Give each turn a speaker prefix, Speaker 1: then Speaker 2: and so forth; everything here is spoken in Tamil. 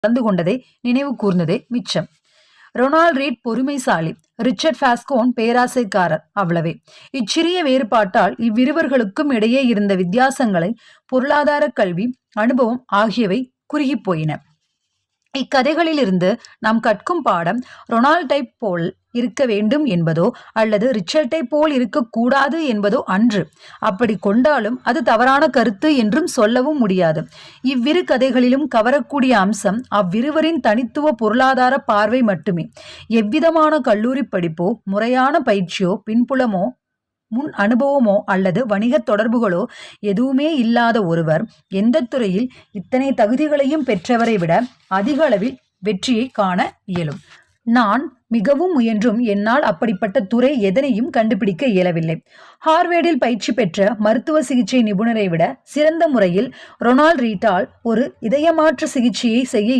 Speaker 1: கலந்து கொண்டதை நினைவு கூர்ந்ததே மிச்சம். ரொனால்ட் ரீட் பொறுமைசாலி, ரிச்சர்ட் பாஸ்கோன் பேராசைக்காரர், அவ்வளவே. இச்சிறிய வேறுபாட்டால் இவ்விருவர்களுக்கும் இடையே இருந்த வித்தியாசங்களை பொருளாதார கல்வி, அனுபவம் ஆகியவை குறுகிப் போயின. இக்கதைகளிலிருந்து நாம் கற்கும் பாடம் ரொனால்டை போல் இருக்க வேண்டும் என்பதோ அல்லது ரிச்சர்டை போல் இருக்கக்கூடாது என்பதோ அன்று. அப்படி கொண்டாலும் அது தவறான கருத்து என்றும் சொல்லவும் முடியாது. இவ்விரு கதைகளிலும் கவரக்கூடிய அம்சம் அவ்விருவரின் தனித்துவ பொருளாதார பார்வை மட்டுமே. எவ்விதமான கல்லூரி படிப்போ, முறையான பயிற்சியோ, பின்புலமோ, முன் அனுபவமோ அல்லது வணிக தொடர்புகளோ எதுவுமே இல்லாத ஒருவர் எந்த துறையில் இத்தனை தகுதிகளையும் பெற்றவரை விட அதிக அளவில் வெற்றியை காண இயலும். நான் மிகவும் முயன்றும் என்னால் அப்படிப்பட்ட துறை எதனையும் கண்டுபிடிக்க இயலவில்லை. ஹார்வேர்டில் பயிற்சி பெற்ற மருத்துவ சிகிச்சை நிபுணரை விட சிறந்த முறையில் ரொனால்ட் ரீட்டால் ஒரு இதயமாற்று சிகிச்சையை செய்ய